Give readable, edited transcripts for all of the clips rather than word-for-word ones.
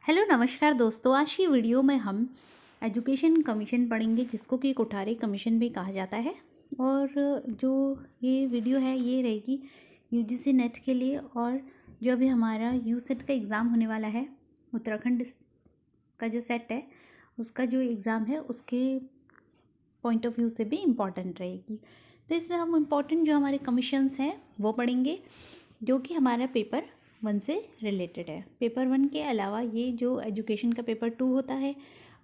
Hello नमस्कार दोस्तों, आज की वीडियो में हम एजुकेशन कमीशन पढ़ेंगे जिसको कि कोठारी कमीशन भी कहा जाता है। और जो ये वीडियो है ये रहेगी यूजीसी नेट के लिए, और जो अभी हमारा यूसेट का एग्ज़ाम होने वाला है, उत्तराखंड का जो सेट है उसका जो एग्ज़ाम है उसके पॉइंट ऑफ व्यू से भी इम्पॉर्टेंट रहेगी। तो इसमें हम इम्पॉर्टेंट जो हमारे कमीशंस हैं वो पढ़ेंगे जो कि हमारा पेपर 1 से रिलेटेड है। पेपर 1 के अलावा ये जो एजुकेशन का पेपर 2 होता है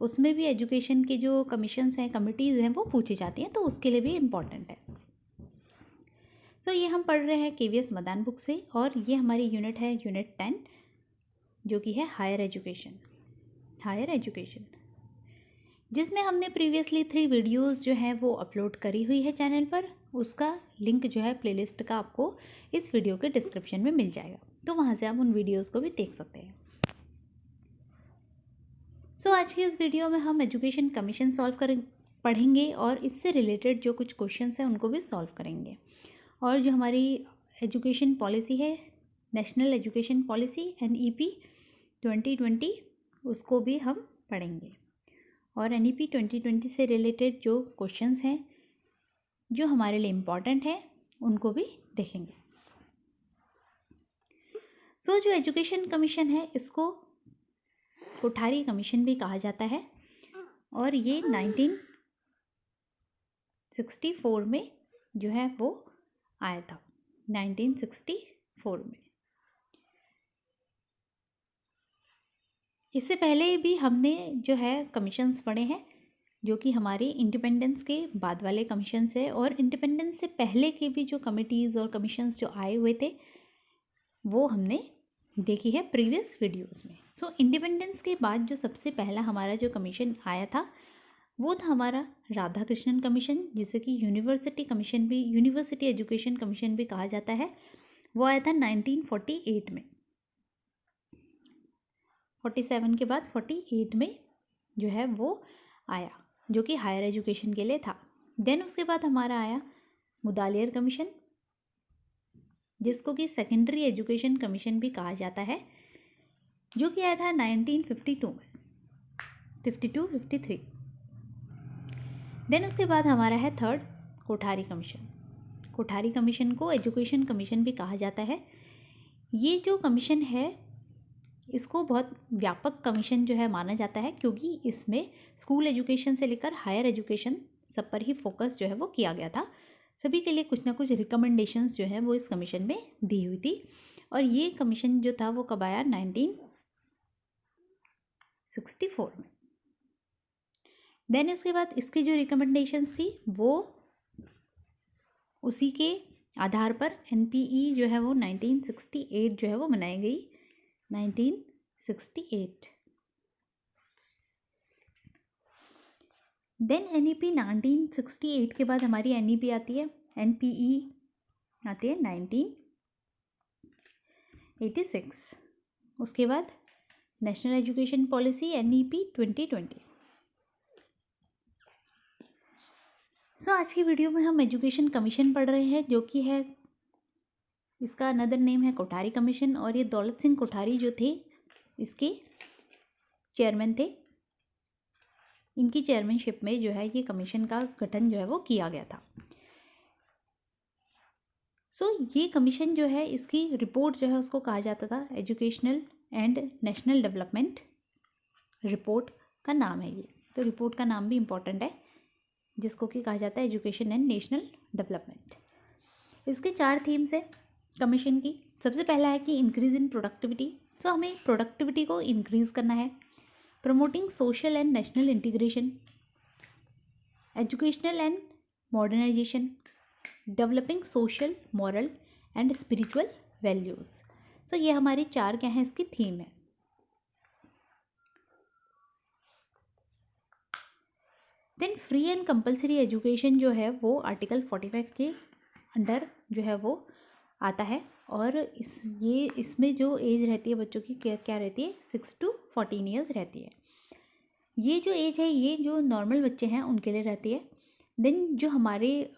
उसमें भी एजुकेशन के जो कमीशंस हैं, कमिटीज़ हैं, वो पूछी जाती हैं, तो उसके लिए भी इम्पॉर्टेंट है। सो ये हम पढ़ रहे हैं केवीएस मदान बुक से, और ये हमारी यूनिट है यूनिट 10 जो कि है हायर एजुकेशन, जिसमें हमने प्रीवियसली 3 वीडियोस जो है वो अपलोड करी हुई है चैनल पर। उसका लिंक जो है प्लेलिस्ट का आपको इस वीडियो के डिस्क्रिप्शन में मिल जाएगा, तो वहाँ से आप उन वीडियोस को भी देख सकते हैं। सो आज की इस वीडियो में हम एजुकेशन कमीशन पढ़ेंगे, और इससे रिलेटेड जो कुछ क्वेश्चंस हैं उनको भी सॉल्व करेंगे। और जो हमारी एजुकेशन पॉलिसी है, नेशनल एजुकेशन पॉलिसी NEP 2020, उसको भी हम पढ़ेंगे। और NEP 2020 से रिलेटेड जो क्वेश्चंस हैं जो हमारे लिए इम्पॉर्टेंट हैं उनको भी देखेंगे। सो जो एजुकेशन कमीशन है इसको कोठारी कमीशन भी कहा जाता है, और ये 1964 में जो है वो आया था, 1964 में। इससे पहले भी हमने जो है कमीशंस पढ़े हैं जो कि हमारी इंडिपेंडेंस के बाद वाले कमीशंस है, और इंडिपेंडेंस से पहले के भी जो कमिटीज़ और कमीशंस जो आए हुए थे वो हमने देखी है प्रीवियस वीडियोस में। सो इंडिपेंडेंस के बाद जो सबसे पहला हमारा जो कमीशन आया था वो था हमारा राधा कृष्णन कमीशन, जिसे कि यूनिवर्सिटी एजुकेशन कमीशन भी कहा जाता है। वो आया था 1948 में। 47 के बाद 48 में जो है वो आया, जो कि हायर एजुकेशन के लिए था। देन उसके बाद हमारा आया मुदालियर कमीशन, जिसको कि सेकेंडरी एजुकेशन कमीशन भी कहा जाता है, जो कि आया था 1952 में, 52-53। देन उसके बाद हमारा है third Kothari commission. Kothari commission को एजुकेशन कमीशन भी कहा जाता है। ये जो कमीशन है इसको बहुत व्यापक कमीशन जो है माना जाता है, क्योंकि इसमें स्कूल एजुकेशन से लेकर हायर एजुकेशन सब पर ही फोकस जो है वो किया गया था। सभी के लिए कुछ ना कुछ रिकमेंडेशंस जो है वो इस कमीशन में दी हुई थी। और ये कमीशन जो था वो कब आया, 1964 में। देन इसके बाद इसकी जो रिकमेंडेशंस थी वो उसी के आधार पर NPE जो है वो 1968 जो है वो बनाई गई, 1968। देन NEP 1968 के बाद हमारी NEP आती है, NPE आती है 1986। उसके बाद नेशनल एजुकेशन पॉलिसी NEP 2020। सो आज की वीडियो में हम एजुकेशन कमीशन पढ़ रहे हैं, जो कि है, इसका अनदर नेम है कोठारी कमीशन। और ये दौलत सिंह कोठारी जो थे इसके चेयरमैन थे। इनकी चेयरमैनशिप में जो है ये कमीशन का गठन जो है वो किया गया था। सो ये कमीशन जो है इसकी रिपोर्ट जो है उसको कहा जाता था educational and national development report का नाम है ये। तो रिपोर्ट का नाम भी इम्पॉर्टेंट है, जिसको कि कहा जाता है एजुकेशन एंड नेशनल डेवलपमेंट। इसके 4 थीम्स है कमीशन की। सबसे पहला है कि इंक्रीज इन प्रोडक्टिविटी। तो हमें प्रोडक्टिविटी को इंक्रीज करना है। Promoting social and national integration, educational and modernisation, developing social, moral and spiritual values. So ये हमारी 4 क्या हैं इसकी थीम है। Then free and compulsory education जो है वो आर्टिकल 45 के अंडर जो है वो आता है। और इसमें जो एज रहती है बच्चों की क्या रहती है, 6 to 14 ईयर्स रहती है। ये जो एज है ये जो नॉर्मल बच्चे हैं उनके लिए रहती है। देन जो हमारे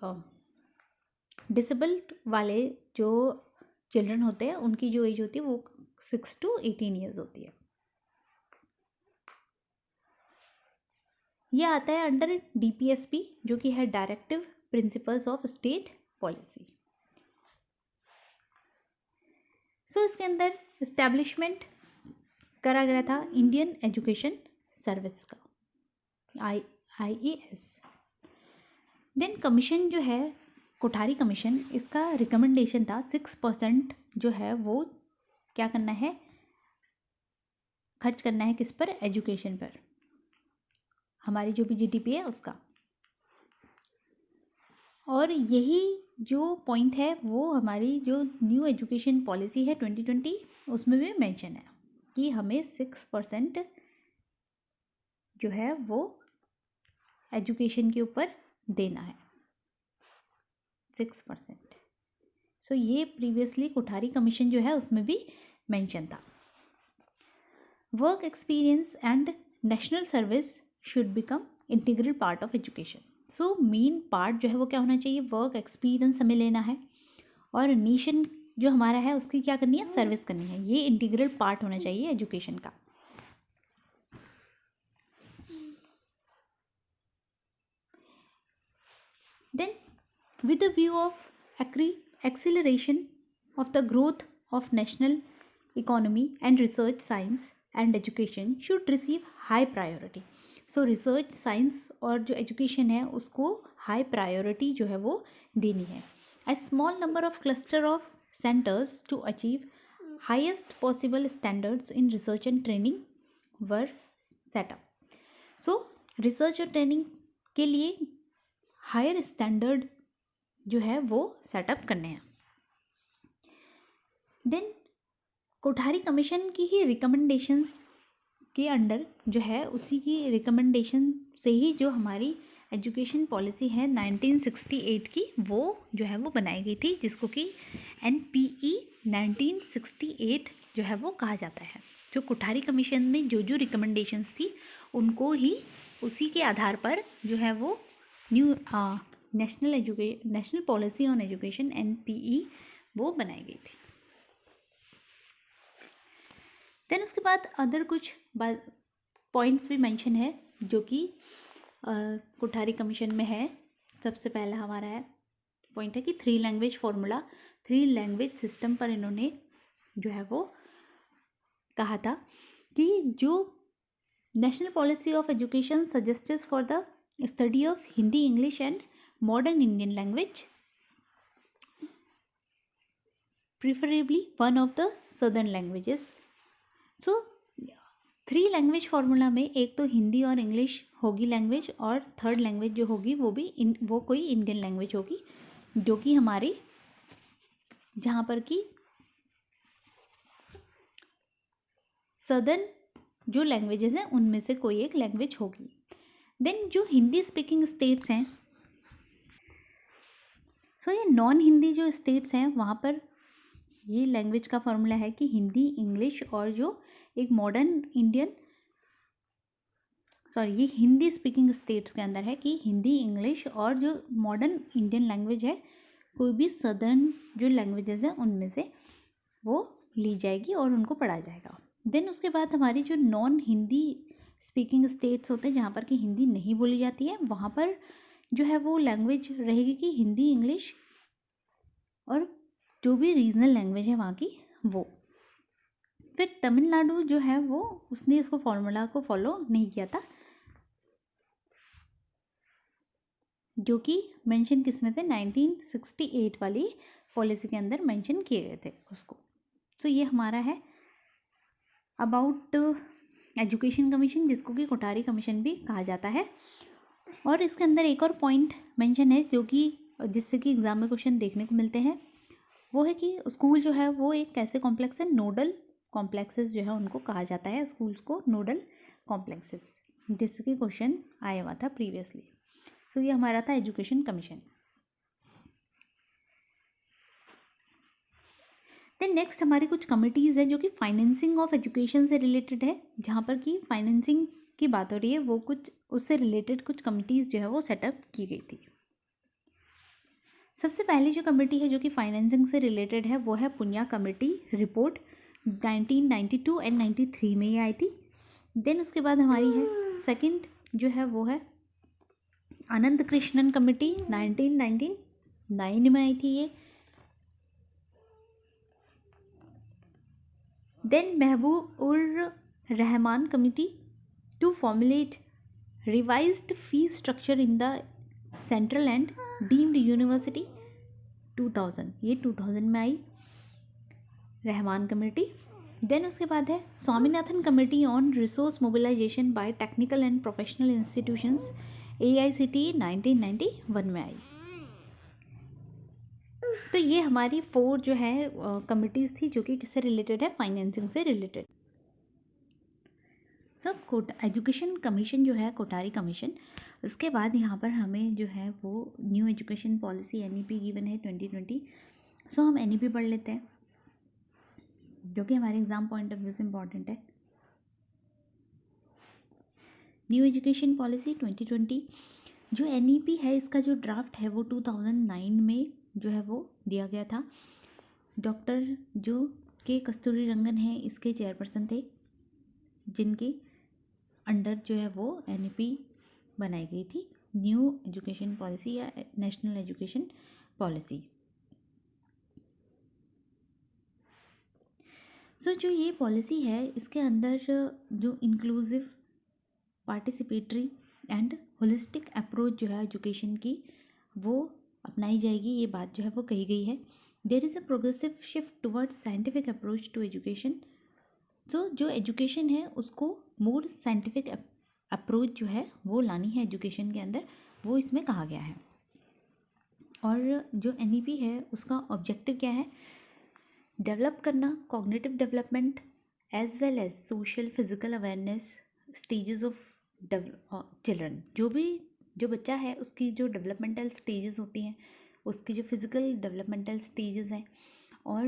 डिसेबल्ड वाले जो चिल्ड्रन होते हैं उनकी जो एज होती है वो 6 to 18 ईयर्स होती है। ये आता है अंडर DPSP, जो कि है directive principles of state policy. So इसके अंदर इस्टेब्लिशमेंट करा गया था इंडियन एजुकेशन सर्विस का, IES। देन कमीशन जो है कोठारी कमीशन, इसका रिकमेंडेशन था 6% जो है वो क्या करना है, खर्च करना है किस पर, एजुकेशन पर, हमारी जो भी GDP है उसका। और यही जो पॉइंट है वो हमारी जो न्यू एजुकेशन पॉलिसी है 2020 उसमें भी मेंशन है कि हमें 6% जो है वो एजुकेशन के ऊपर देना है, 6%। सो ये प्रीवियसली कोठारी कमीशन जो है उसमें भी मेंशन था। Work experience and national service should become integral part of education. So main part जो है वो क्या होना चाहिए, वर्क एक्सपीरियंस हमें लेना है और नेशन जो हमारा है उसकी क्या करनी है, सर्विस करनी है। ये इंटीग्रल पार्ट होना चाहिए एजुकेशन का। Then with the view of acceleration of the growth of national economy and research, science and education should receive high priority। so research, science और जो education है उसको high priority जो है वो देनी है। a small number of cluster of centers to achieve highest possible standards in research and training were set up। so research और training के लिए हायर स्टैंडर्ड जो है वो सेटअप करने हैं। देन कोठारी कमीशन की ही रिकमेंडेशंस के अंडर जो है उसी की रिकमेंडेशन से ही जो हमारी एजुकेशन पॉलिसी है 1968 की वो जो है वो बनाई गई थी, जिसको कि NPE 1968 जो है वो कहा जाता है। जो कोठारी कमीशन में जो जो रिकमेंडेशंस थी उनको ही उसी के आधार पर जो है वो new national policy on education NPE वो बनाई गई थी। देन उसके बाद अदर कुछ पॉइंट्स भी मेंशन है जो कि कोठारी कमीशन में है। सबसे पहला हमारा है पॉइंट है कि 3 लैंग्वेज फॉर्मूला, 3 लैंग्वेज सिस्टम पर इन्होंने जो है वो कहा था कि जो national policy of education suggested for the study of Hindi, English and modern Indian language, preferably one of the southern languages. So 3 language formula में एक तो हिंदी और इंग्लिश होगी लैंग्वेज, और थर्ड लैंग्वेज जो होगी वो भी वो कोई इंडियन लैंग्वेज होगी, जो कि हमारी जहाँ पर कि सदर्न जो लैंग्वेजेस हैं उनमें से कोई एक लैंग्वेज होगी। देन जो हिंदी स्पीकिंग स्टेट्स हैं, सो ये नॉन हिंदी जो स्टेट्स हैं वहाँ पर ये लैंग्वेज का फॉर्मूला है कि हिंदी, इंग्लिश और जो एक मॉडर्न इंडियन ये हिंदी स्पीकिंग स्टेट्स के अंदर है कि हिंदी, इंग्लिश और जो मॉडर्न इंडियन लैंग्वेज है कोई भी सदर्न जो लैंग्वेजेस हैं उनमें से वो ली जाएगी और उनको पढ़ा जाएगा। देन उसके बाद हमारी जो नॉन हिंदी स्पीकिंग स्टेट्स होते हैं जहाँ पर कि हिंदी नहीं बोली जाती है, वहाँ पर जो है वो लैंग्वेज रहेगी कि हिंदी, इंग्लिश और जो भी रीजनल लैंग्वेज है वहाँ की वो। फिर तमिलनाडु जो है वो उसने इसको फॉर्मूला को फॉलो नहीं किया था, जो कि मेंशन किस में थे, 1968 वाली पॉलिसी के अंदर मेंशन किए गए थे उसको। तो ये हमारा है अबाउट एजुकेशन कमीशन, जिसको कि कोठारी कमीशन भी कहा जाता है। और इसके अंदर एक और पॉइंट मेंशन है जो कि जिससे कि एग्जाम में क्वेश्चन देखने को मिलते हैं, वो है कि स्कूल जो है वो एक कैसे कॉम्प्लेक्स है, नोडल कॉम्प्लेक्सेस जो है उनको कहा जाता है, स्कूल्स को नोडल कॉम्प्लेक्सेस, जिससे कि क्वेश्चन आया हुआ था प्रीवियसली। सो ये हमारा था एजुकेशन कमीशन। देन नेक्स्ट हमारी कुछ कमिटीज़ है जो कि फाइनेंसिंग ऑफ एजुकेशन से रिलेटेड है, जहाँ पर कि फाइनेंसिंग की बात हो रही है, वो कुछ उससे रिलेटेड कुछ कमिटीज़ जो है वो सेटअप की गई थी। सबसे पहली जो कमेटी है जो कि फाइनेंसिंग से रिलेटेड है वो है पुनिया कमेटी रिपोर्ट, 1992 एंड 93 में ये आई थी। देन उसके बाद हमारी है सेकंड जो है वो है अनंत कृष्णन कमेटी, 1999 में आई थी ये। Then Mahbub ur Rahman committee to formulate revised fee structure in the central and deemed university, 2000, ये 2000 में आई रहमान कमेटी। देन उसके बाद है Swaminathan committee on resource mobilisation by technical and professional institutions, AICTE, 1991 में आई। तो ये हमारी 4 जो है कमिटीज़ थी जो कि किससे रिलेटेड है, फाइनेंसिंग से रिलेटेड। सब एजुकेशन कमीशन जो है, कोठारी कमीशन। उसके बाद यहाँ पर हमें जो है वो new education policy NEP given है 2020। सो हम NEP पढ़ लेते हैं जो कि हमारे एग्जाम पॉइंट ऑफ व्यू से इम्पॉर्टेंट है। न्यू एजुकेशन पॉलिसी 2020 जो NEP है, इसका जो ड्राफ्ट है वो 2009 में जो है वो दिया गया था। डॉक्टर जो के कस्तूरी रंगन है इसके चेयरपर्सन थे, जिनके अंडर जो है वो NEP बनाई गई थी, न्यू एजुकेशन पॉलिसी या नेशनल एजुकेशन पॉलिसी। सो जो ये पॉलिसी है इसके अंदर जो inclusive, participatory and holistic approach जो है एजुकेशन की वो अपनाई जाएगी, ये बात जो है वो कही गई है। There is a progressive shift towards scientific approach to education. तो जो एजुकेशन है उसको मोर साइंटिफिक अप्रोच जो है वो लानी है एजुकेशन के अंदर, वो इसमें कहा गया है। और जो NEP है उसका ऑब्जेक्टिव क्या है, डेवलप करना cognitive development as well as social physical awareness stages of children. जो बच्चा है उसकी जो डेवलपमेंटल स्टेजेस होती हैं, उसकी जो फिजिकल डेवलपमेंटल स्टेजेस हैं, और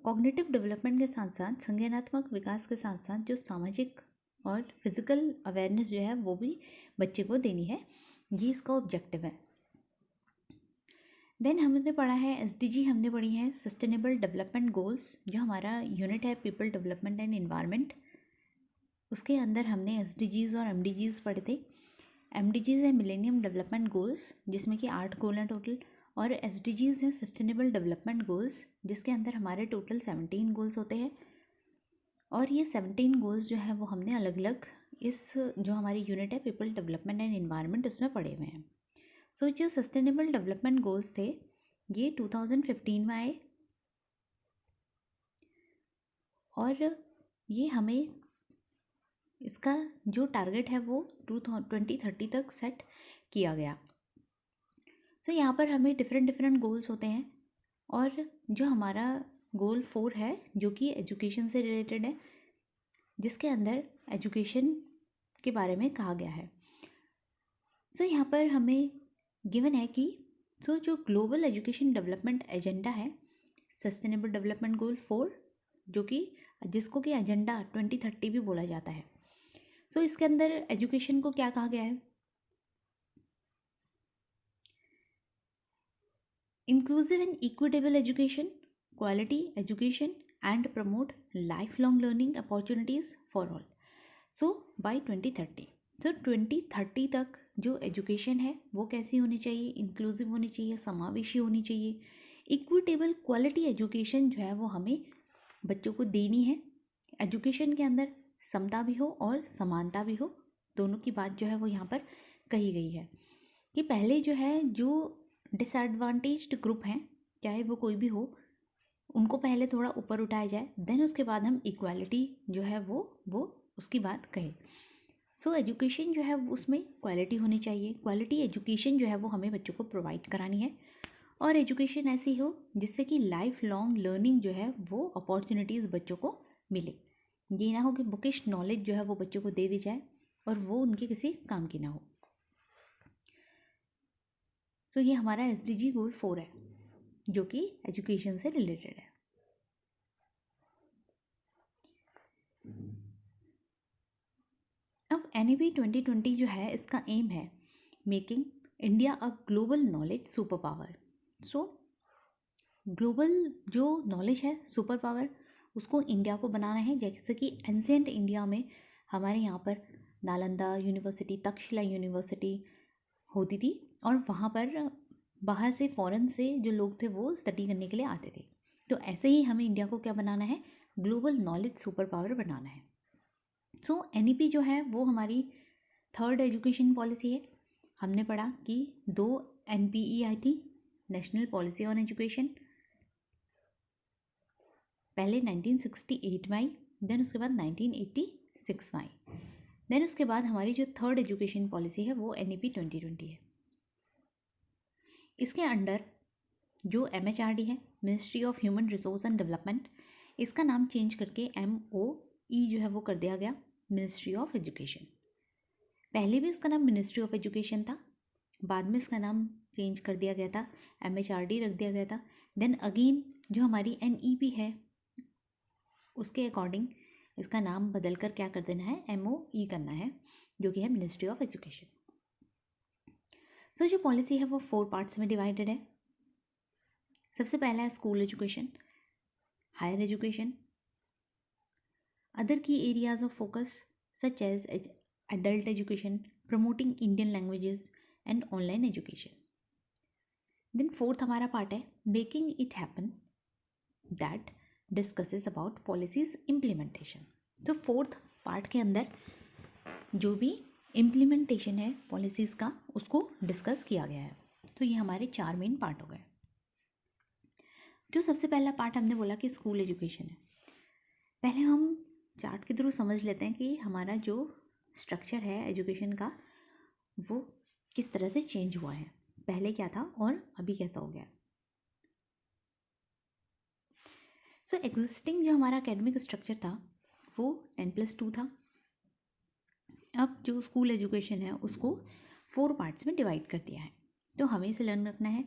कॉग्निटिव डेवलपमेंट के साथ साथ संज्ञानात्मक विकास के साथ साथ जो सामाजिक और फिजिकल अवेयरनेस जो है वो भी बच्चे को देनी है, ये इसका ऑब्जेक्टिव है। देन हमने पढ़ा है SDG, हमने पढ़ी है सस्टेनेबल डेवलपमेंट गोल्स, जो हमारा यूनिट है पीपल डेवलपमेंट एंड एनवायरनमेंट। उसके अंदर हमने SDGs और MDGs पढ़े थे। MDGs है मिलेनियम डेवलपमेंट गोल्स, जिसमें कि 8 गोल हैं टोटल, और SDGs हैं सस्टेनेबल डेवलपमेंट गोल्स, जिसके अंदर हमारे टोटल 17 गोल्स होते हैं। और ये 17 गोल्स जो है वो हमने अलग अलग इस जो हमारी यूनिट है पीपल डेवलपमेंट एंड एनवायरनमेंट उसमें पढ़े हुए हैं। सो जो सस्टेनेबल डेवलपमेंट गोल्स थे ये 2015 में आए, और ये हमें इसका जो टारगेट है वो 2030 तक सेट किया गया। सो यहाँ पर हमें डिफरेंट गोल्स होते हैं, और जो हमारा गोल 4 है जो कि एजुकेशन से रिलेटेड है, जिसके अंदर एजुकेशन के बारे में कहा गया है। सो यहाँ पर हमें गिवन है कि जो ग्लोबल एजुकेशन डेवलपमेंट एजेंडा है, सस्टेनेबल डेवलपमेंट गोल 4, जो कि जिसको कि एजेंडा 2030 भी बोला जाता है। सो इसके अंदर एजुकेशन को क्या कहा गया है, inclusive and equitable education, quality education and promote life long learning opportunities for all. So by 2030, तो 2030 तक जो एजुकेशन है वो कैसी होनी चाहिए, इंक्लूसिव होनी चाहिए, समावेशी होनी चाहिए, इक्विटेबल क्वालिटी एजुकेशन जो है वो हमें बच्चों को देनी है। एजुकेशन के अंदर समता भी हो और समानता भी हो, दोनों की बात जो है वो यहाँ पर कही गई है कि पहले जो है जो डिसएडवांटेज्ड ग्रुप हैं, चाहे वो कोई भी हो, उनको पहले थोड़ा ऊपर उठाया जाए, देन उसके बाद हम इक्वालिटी जो है वो उसकी बात कहें। सो एजुकेशन जो है उसमें क्वालिटी होनी चाहिए, क्वालिटी एजुकेशन जो है वो हमें बच्चों को प्रोवाइड करानी है, और एजुकेशन ऐसी हो जिससे कि लाइफ लॉन्ग लर्निंग जो है वो अपॉर्चुनिटीज़ बच्चों को मिले। ये ना हो कि बुकिश नॉलेज जो है वो बच्चों को दे दी जाए और वो उनके किसी काम की ना हो। तो ये हमारा SDG गोल 4 है जो कि एजुकेशन से रिलेटेड है। अब NEP 2020 जो है इसका एम है making India a global knowledge super power. So global जो नॉलेज है सुपर पावर उसको इंडिया को बनाना है, जैसे कि एंशिएंट इंडिया में हमारे यहाँ पर नालंदा यूनिवर्सिटी, तक्षशिला यूनिवर्सिटी होती थी और वहाँ पर बाहर से फॉरेन से जो लोग थे वो स्टडी करने के लिए आते थे। तो ऐसे ही हमें इंडिया को क्या बनाना है, ग्लोबल नॉलेज सुपर पावर बनाना है। सो NEP जो है वो हमारी थर्ड एजुकेशन पॉलिसी है। हमने पढ़ा कि 2 NPE आई थी, नेशनल पॉलिसी ऑन एजुकेशन, पहले 1968 में आई, देन उसके बाद 1986 में आई, देन उसके बाद हमारी जो थर्ड एजुकेशन पॉलिसी है वो NEP 2020 है। इसके अंडर जो MHRD है, ministry of human resource and development, इसका नाम चेंज करके MOE जो है वो कर दिया गया, मिनिस्ट्री ऑफ एजुकेशन। पहले भी इसका नाम मिनिस्ट्री ऑफ एजुकेशन था, बाद में इसका नाम चेंज कर दिया गया था, MHRD रख दिया गया था। देन अगेन जो हमारी NEP है उसके अकॉर्डिंग इसका नाम बदल कर क्या कर देना है, MOE करना है, जो कि है मिनिस्ट्री ऑफ एजुकेशन। सो जो पॉलिसी है वो 4 पार्ट्स में डिवाइडेड है। सबसे पहला है school education, higher education, other key areas of focus such as adult education, promoting Indian languages and online education. Then fourth हमारा पार्ट है making it happen, that discusses about policies implementation. तो fourth part के अंदर जो भी implementation है policies का उसको डिस्कस किया गया है। तो ये हमारे 4 मेन पार्ट हो गए। जो सबसे पहला पार्ट हमने बोला कि स्कूल एजुकेशन है। पहले हम चार्ट के थ्रू समझ लेते हैं कि हमारा जो स्ट्रक्चर है एजुकेशन का वो किस तरह से चेंज हुआ है, पहले क्या था और अभी कैसा हो गया। सो एग्जिस्टिंग जो हमारा एकेडमिक स्ट्रक्चर था वो 10+2 था। अब जो स्कूल एजुकेशन है उसको 4 पार्ट्स में डिवाइड कर दिया है। तो हमें इसे लर्न रखना है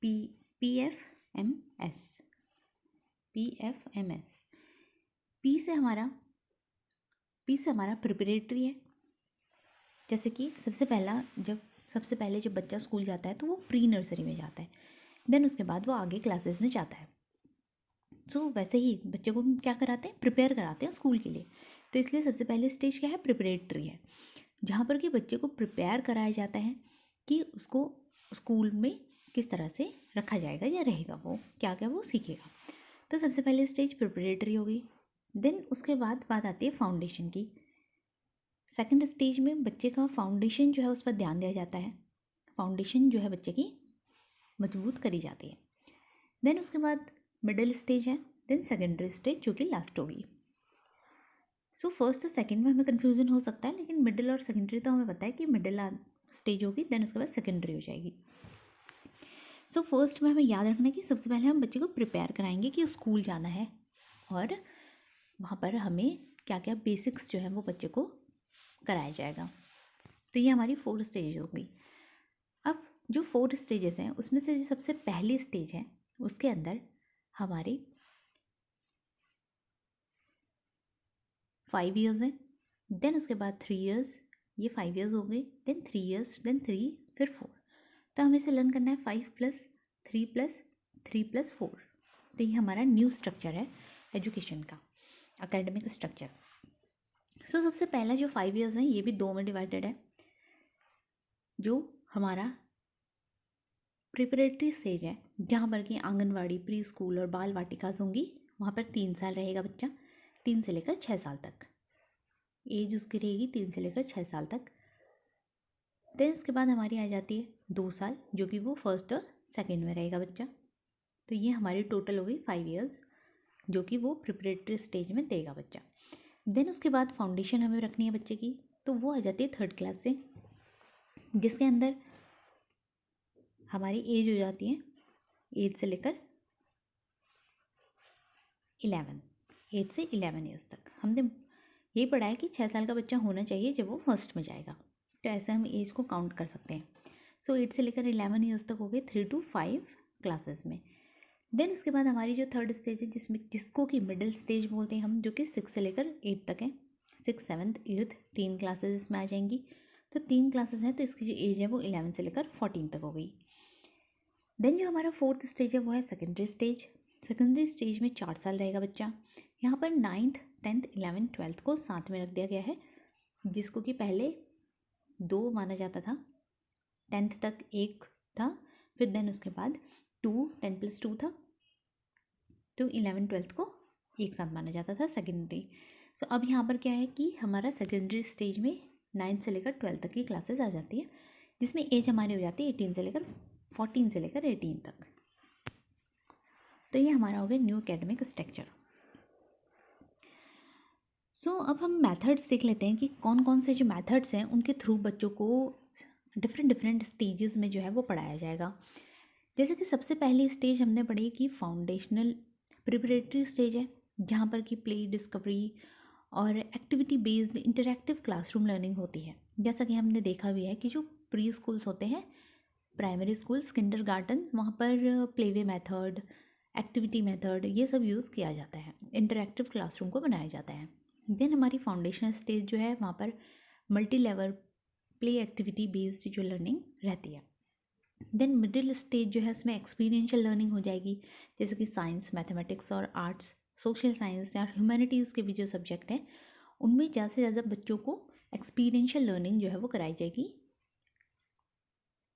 PFMS। पी से हमारा प्रिपरेटरी है। जैसे कि सबसे पहले जब बच्चा स्कूल जाता है तो वो प्री नर्सरी में जाता है, देन उसके बाद वो आगे क्लासेस में जाता है। सो वैसे ही बच्चे को क्या कराते हैं, प्रिपेयर कराते हैं स्कूल के लिए। तो इसलिए सबसे पहले स्टेज क्या है, प्रिपरेटरी है, जहाँ पर कि बच्चे को प्रिपेयर कराया जाता है कि उसको स्कूल में किस तरह से रखा जाएगा या रहेगा, वो क्या क्या वो सीखेगा। तो सबसे पहले स्टेज प्रिपरेटरी होगी। देन उसके बाद बात आती है फाउंडेशन की। सेकंड स्टेज में बच्चे का फाउंडेशन जो है उस पर ध्यान दिया जाता है, फाउंडेशन जो है बच्चे की मजबूत करी जाती है। देन उसके बाद मिडिल स्टेज है, देन सेकेंडरी स्टेज जो कि लास्ट होगी। सो फर्स्ट और सेकंड में हमें कन्फ्यूजन हो सकता है, लेकिन मिडिल और सेकेंडरी तो हमें पता है कि मिडिल स्टेज होगी, देन उसके बाद सेकेंडरी हो जाएगी। सो फर्स्ट में हमें याद रखना है कि सबसे पहले हम बच्चे को प्रिपेयर कराएंगे कि स्कूल जाना है और वहाँ पर हमें क्या क्या बेसिक्स जो है वो बच्चे को कराया जाएगा। तो ये हमारी 4 स्टेज होगी। अब जो 4 स्टेजेस हैं उसमें से जो सबसे पहली स्टेज है उसके अंदर हमारे 5 इयर्स हैं, देन उसके बाद 3 इयर्स, ये 5 इयर्स हो गए, देन 3 इयर्स, देन 3, फिर 4। तो हमें इसे लर्न करना है 5+3+3+4। तो ये हमारा न्यू स्ट्रक्चर है एजुकेशन का, एकेडमिक स्ट्रक्चर। सो सबसे पहला जो 5 इयर्स हैं ये भी 2 में डिवाइडेड है। जो हमारा प्रिपरेटरी स्टेज है जहाँ पर कि आंगनवाड़ी, प्री स्कूल और बाल वाटिकास होंगी, वहाँ पर 3 साल रहेगा बच्चा, 3 से लेकर 6 साल तक एज उसकी रहेगी, 3 से लेकर 6 साल तक। देन उसके बाद हमारी आ जाती है 2 साल, जो कि वो फर्स्ट और सेकेंड में रहेगा बच्चा। तो ये हमारी टोटल हो गई 5 इयर्स जो कि वो प्रिपरेटरी स्टेज में देगा बच्चा। देन उसके बाद फाउंडेशन हमें रखनी है बच्चे की, तो वो आ जाती है 3rd क्लास से, जिसके अंदर हमारी एज हो जाती है 8 से लेकर 11, 8 से 11 ईयर्स तक। हमने यही पढ़ा है कि 6 साल का बच्चा होना चाहिए जब वो फर्स्ट में जाएगा, तो ऐसे हम एज को काउंट कर सकते हैं। सो 8 से लेकर 11 ईयर्स तक हो गए 3 to 5 क्लासेस में। देन उसके बाद हमारी जो 3rd स्टेज है जिसको कि मिडिल स्टेज बोलते हैं हम, जो कि 6 से लेकर 8 तक है, 6th 7th 8th 3 क्लासेस इसमें आ जाएंगी। तो 3 क्लासेस हैं तो इसकी जो एज है वो 11 से लेकर 14 तक हो गई। देन जो हमारा 4th स्टेज है वो है सेकेंडरी स्टेज। सेकेंडरी स्टेज में 4 साल रहेगा बच्चा। यहाँ पर 9th 10th 11th 12th को साथ में रख दिया गया है, जिसको कि पहले 2 माना जाता था, 10th तक 1 था, फिर देन उसके बाद 2 10+2 था, तो 11 12th को एक साथ माना जाता था सेकेंडरी। तो अब यहाँ पर क्या है कि हमारा सेकेंडरी स्टेज में 9 से लेकर 12 तक की क्लासेस आ जाती है, जिसमें एज हमारी हो जाती है 14 से लेकर 18 तक। तो ये हमारा हो गया न्यू एकेडमिक स्ट्रक्चर। अब हम मेथड्स देख लेते हैं कि कौन कौन से जो मेथड्स हैं उनके थ्रू बच्चों को डिफरेंट स्टेजेस में जो है वो पढ़ाया जाएगा। जैसे कि सबसे पहली स्टेज हमने पढ़ी कि फाउंडेशनल प्रिपरेटरी स्टेज है, जहाँ पर कि प्ले, डिस्कवरी और activity based interactive classroom learning होती है। जैसा कि हमने देखा भी है कि जो प्री स्कूल्स होते हैं, प्राइमरी स्कूल्स, किंडरगार्टन, वहाँ पर प्लेवे मेथड, एक्टिविटी मेथड, ये सब यूज़ किया जाता है, इंटरैक्टिव क्लासरूम को बनाया जाता है। देन हमारी फाउंडेशनल स्टेज जो है वहाँ पर multi level play activity based जो लर्निंग रहती है। देन मिडिल स्टेज जो है उसमें एक्सपीरियंशियल लर्निंग हो जाएगी, जैसे कि साइंस, मैथमेटिक्स और आर्ट्स, सोशल साइंस या ह्यूमैनिटीज़ के भी जो सब्जेक्ट हैं उनमें ज़्यादा से ज़्यादा बच्चों को एक्सपीरियंशियल लर्निंग जो है वो कराई जाएगी,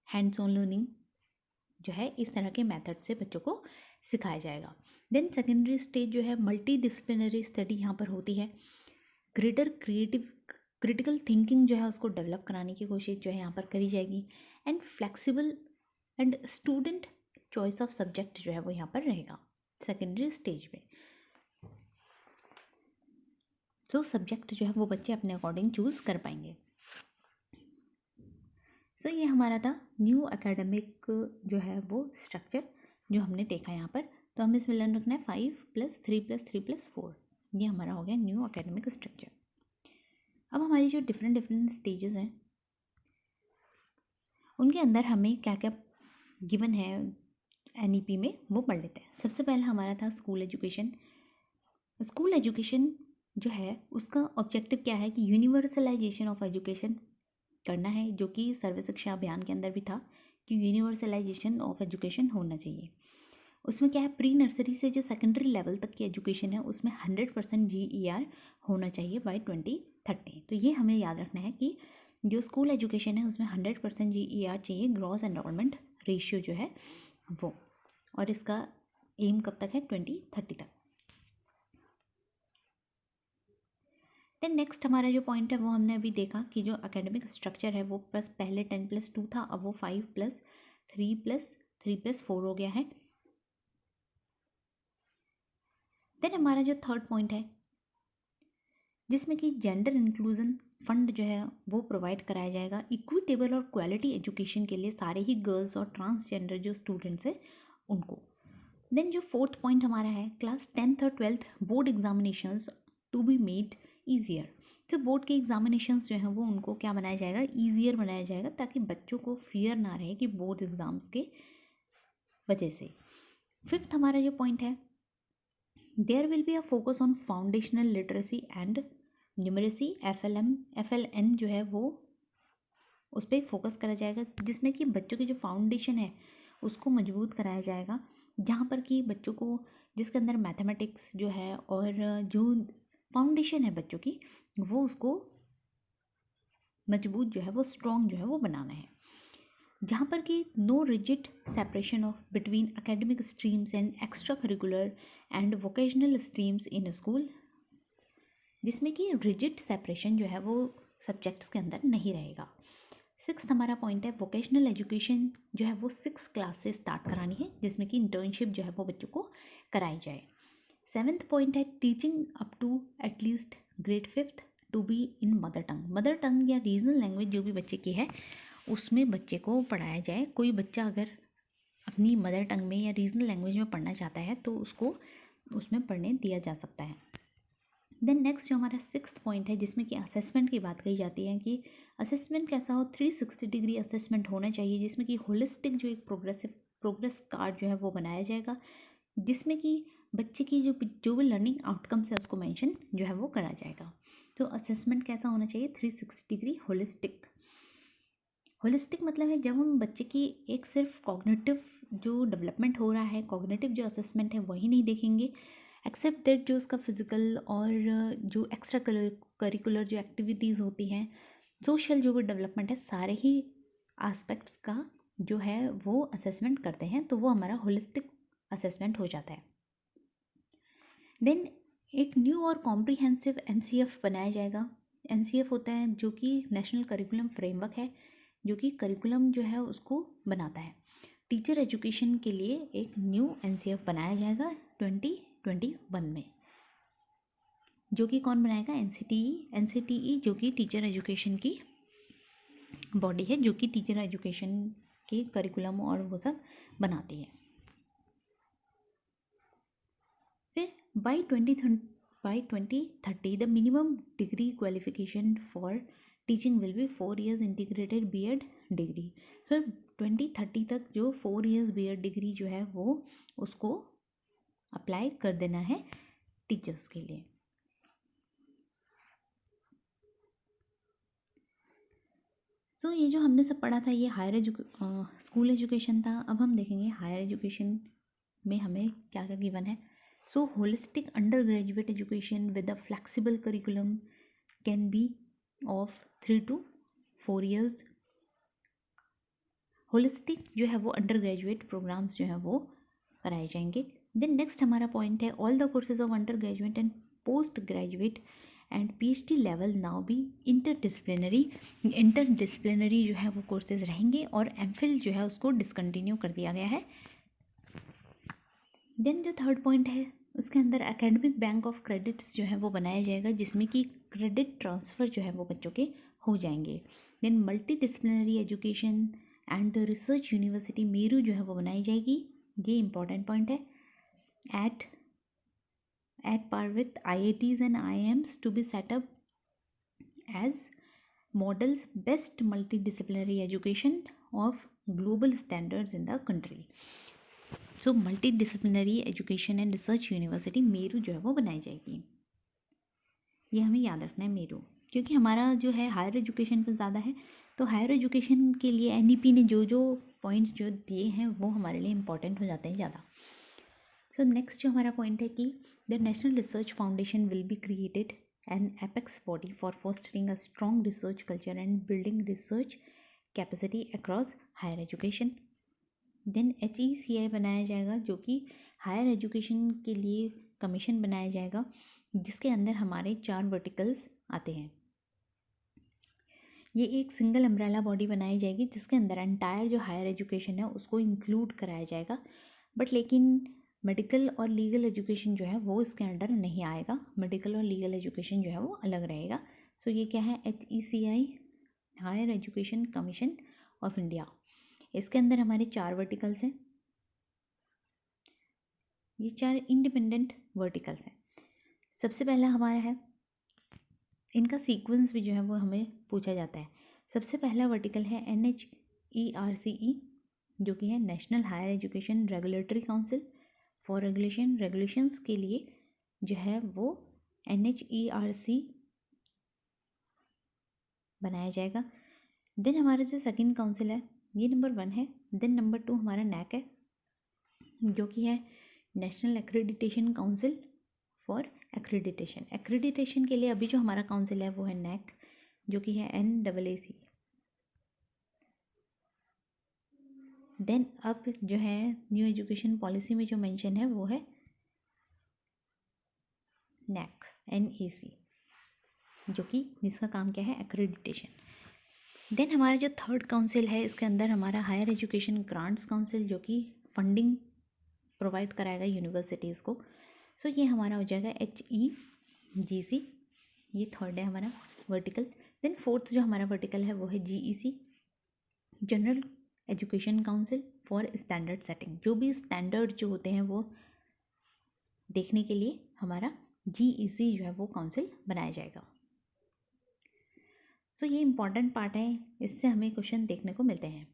हैंड्स ऑन लर्निंग जो है इस तरह के मेथड से बच्चों को सिखाया जाएगा। देन सेकेंडरी स्टेज जो है मल्टी डिसिप्लिनरी स्टडी यहाँ पर होती है, ग्रेटर क्रिटिकल थिंकिंग जो है उसको डेवलप कराने की कोशिश जो है यहाँ पर करी जाएगी, and flexible and student choice of subject जो है वो यहाँ पर रहेगा सेकेंडरी स्टेज में। तो सब्जेक्ट जो है वो बच्चे अपने अकॉर्डिंग चूज़ कर पाएंगे। ये हमारा था न्यू एकेडमिक जो है वो स्ट्रक्चर जो हमने देखा यहाँ पर। तो हमें इसमें लर्न रखना है 5+3+3+4, ये हमारा हो गया न्यू एकेडमिक स्ट्रक्चर। अब हमारी जो डिफरेंट स्टेजेस हैं उनके अंदर हमें क्या क्या गिवन है NEP में वो पढ़ लेते हैं। सबसे पहला हमारा था स्कूल एजुकेशन। स्कूल एजुकेशन जो है उसका ऑब्जेक्टिव क्या है कि यूनिवर्सलाइजेशन ऑफ एजुकेशन करना है, जो कि सर्व शिक्षा अभियान के अंदर भी था कि यूनिवर्सलाइजेशन ऑफ एजुकेशन होना चाहिए। उसमें क्या है, प्री नर्सरी से जो सेकेंडरी लेवल तक की एजुकेशन है उसमें 100% GER होना चाहिए बाय 2030। तो ये हमें याद रखना है कि जो स्कूल एजुकेशन है उसमें 100% GER चाहिए, ग्रॉस एनरोलमेंट रेशियो जो है वो, और इसका एम कब तक है, 2030 तक। देन नेक्स्ट हमारा जो पॉइंट है वो हमने अभी देखा कि जो एकेडमिक स्ट्रक्चर है वो प्लस पहले 10+2 था, अब वो 5+3+3+4 हो गया है। देन हमारा जो थर्ड पॉइंट है जिसमें कि जेंडर इंक्लूजन फंड जो है वो प्रोवाइड कराया जाएगा इक्विटेबल और क्वालिटी एजुकेशन के लिए सारे ही गर्ल्स और ट्रांसजेंडर जो स्टूडेंट्स हैं उनको। देन जो फोर्थ पॉइंट हमारा है क्लास 10th और 12th board examinations to be made easier. तो बोर्ड के एग्जामिनेशंस जो हैं वो उनको क्या बनाया जाएगा, ईजियर बनाया जाएगा, ताकि बच्चों को फियर ना रहे कि बोर्ड एग्ज़ाम्स के वजह से। फिफ्थ हमारा जो पॉइंट है, there will be a focus on foundational literacy and numeracy, FLN जो है वो उस पर फोकस करा जाएगा, जिसमें कि बच्चों की जो फाउंडेशन है उसको मजबूत कराया जाएगा, जहाँ पर कि बच्चों को जिसके अंदर मैथमेटिक्स जो है और जो फाउंडेशन है बच्चों की वो उसको मजबूत जो है वो स्ट्रॉन्ग जो है वो बनाना है, जहाँ पर कि no rigid separation of between academic streams and extra curricular and vocational streams in school, जिसमें कि रिजिड सेपरेशन जो है वो सब्जेक्ट्स के अंदर नहीं रहेगा। सिक्स्थ हमारा पॉइंट है वोकेशनल एजुकेशन जो है वो 6 क्लास से स्टार्ट करानी है, जिसमें कि इंटर्नशिप जो है वो बच्चों को कराई जाए। सेवेंथ पॉइंट है teaching up to at least grade 5th to be in mother tongue या रीजनल लैंग्वेज जो भी बच्चे की है उसमें बच्चे को पढ़ाया जाए। कोई बच्चा अगर अपनी मदर टंग में या रीजनल लैंग्वेज में पढ़ना चाहता है तो उसको उसमें पढ़ने दिया जा सकता है। देन नेक्स्ट जो हमारा सिक्स्थ पॉइंट है जिसमें कि असेसमेंट की बात कही जाती है कि असेसमेंट कैसा हो, 360 डिग्री असेसमेंट होना चाहिए, जिसमें कि होलिस्टिक जो एक प्रोग्रेस कार्ड जो है वो बनाया जाएगा, जिसमें कि बच्चे की जो भी लर्निंग आउटकम्स है उसको मेंशन जो है वो करा जाएगा। तो असेसमेंट कैसा होना चाहिए, 360 डिग्री होलिस्टिक मतलब है जब हम बच्चे की एक सिर्फ कॉग्निटिव जो डेवलपमेंट हो रहा है, कॉग्निटिव जो असेसमेंट है वही नहीं देखेंगे, एक्सेप्ट दैट जो उसका फिज़िकल और जो एक्स्ट्रा करिकुलर जो एक्टिविटीज़ होती हैं, सोशल जो भी डेवलपमेंट है, सारे ही एस्पेक्ट्स का जो है वो असेसमेंट करते हैं, तो वो हमारा होलिस्टिक असेसमेंट हो जाता है। देन एक न्यू और कॉम्प्रिहेंसिव एनसीएफ बनाया जाएगा। एनसीएफ होता है जो कि नेशनल करिकुलम फ्रेमवर्क है, जो कि करिकुलम जो है उसको बनाता है। टीचर एजुकेशन के लिए एक न्यू एनसीएफ बनाया जाएगा 2021 में, जो कि कौन बनाएगा? एनसीटीई जो कि टीचर एजुकेशन की बॉडी है, जो कि टीचर एजुकेशन के करिकुलम और वो सब बनाती है। फिर by 2030 the minimum degree qualification for teaching will be 4 years integrated B Ed degree. So 2030 तक जो 4 years बीएड डिग्री जो है वो उसको अप्लाई कर देना है टीचर्स के लिए। सो ये जो हमने सब पढ़ा था ये स्कूल एजुकेशन था। अब हम देखेंगे हायर एजुकेशन में हमें क्या क्या गिवन है। So holistic undergraduate education with a flexible curriculum can be of 3 to 4 years। Holistic जो है वो अंडर ग्रेजुएट प्रोग्राम्स जो है वो कराए जाएंगे। देन नेक्स्ट हमारा पॉइंट है all the courses of under graduate and post graduate and PhD level now भी इंटरडिसिप्लिनरी जो है वो कोर्सेज रहेंगे, और एमफिल जो है उसको डिसकंटिन्यू कर दिया गया है। देन जो थर्ड पॉइंट है उसके अंदर एकेडमिक बैंक ऑफ क्रेडिट्स जो है वो बनाया जाएगा, जिसमें कि क्रेडिट ट्रांसफ़र जो है वो बच्चों के हो जाएंगे। Then multi disciplinary education and research university MERU जो है वो बनाई जाएगी, ये इंपॉर्टेंट पॉइंट है। At par with IITs and IIMs to be setup as models best multi disciplinary education of global standards in the country. So multi disciplinary education and research university MERU जो है वो बनाई जाएगी। ये हमें याद रखना है मेरू, क्योंकि हमारा जो है हायर एजुकेशन पर ज़्यादा है, तो हायर एजुकेशन के लिए NEP ने जो जो पॉइंट्स जो दिए हैं वो हमारे लिए इंपॉर्टेंट हो जाते हैं ज़्यादा। सो नेक्स्ट जो हमारा पॉइंट है कि the national research foundation will be created an apex body for fostering a strong research culture and building research capacity across higher education. Then HECI बनाया जाएगा, जो कि हायर एजुकेशन के लिए कमीशन बनाया जाएगा, जिसके अंदर हमारे 4 वर्टिकल्स आते हैं। ये एक सिंगल अम्ब्रेला बॉडी बनाई जाएगी जिसके अंदर एंटायर जो हायर एजुकेशन है उसको इंक्लूड कराया जाएगा, बट लेकिन मेडिकल और लीगल एजुकेशन जो है वो इसके अंडर नहीं आएगा। मेडिकल और लीगल एजुकेशन जो है वो अलग रहेगा। सो ये क्या है? HECI higher education commission of India. इसके अंदर हमारे 4 वर्टिकल्स हैं। ये 4 इंडिपेंडेंट वर्टिकल्स हैं। सबसे पहला हमारा है, इनका सीक्वेंस भी जो है वो हमें पूछा जाता है। सबसे पहला वर्टिकल है NHERCE, जो कि है national higher education regulatory council for regulations के लिए जो है वो NHERC बनाया जाएगा। देन हमारा जो सेकंड काउंसिल है ये नंबर 1 है। देन नंबर 2 हमारा NAC है, जो कि है national accreditation council for accreditation के लिए अभी जो हमारा काउंसिल है वो है NAC, जो कि है NAAC। देन अब जो है न्यू एजुकेशन पॉलिसी में जो मेंशन है वो है NAC, जो कि जिसका काम क्या है? एक्रेडिटेशन। देन हमारा जो थर्ड काउंसिल है इसके अंदर हमारा हायर एजुकेशन ग्रांट्स काउंसिल, जो कि फंडिंग प्रोवाइड कराएगा यूनिवर्सिटीज़ को। सो ये हमारा हो जाएगा HEGC, ये थर्ड है हमारा वर्टिकल। देन फोर्थ जो हमारा वर्टिकल है वो है GEC, general education council for standard setting. जो भी स्टैंडर्ड जो होते हैं वो देखने के लिए हमारा GEC जो है वो काउंसिल बनाया जाएगा। सो ये इंपॉर्टेंट पार्ट है, इससे हमें क्वेश्चन देखने को मिलते हैं,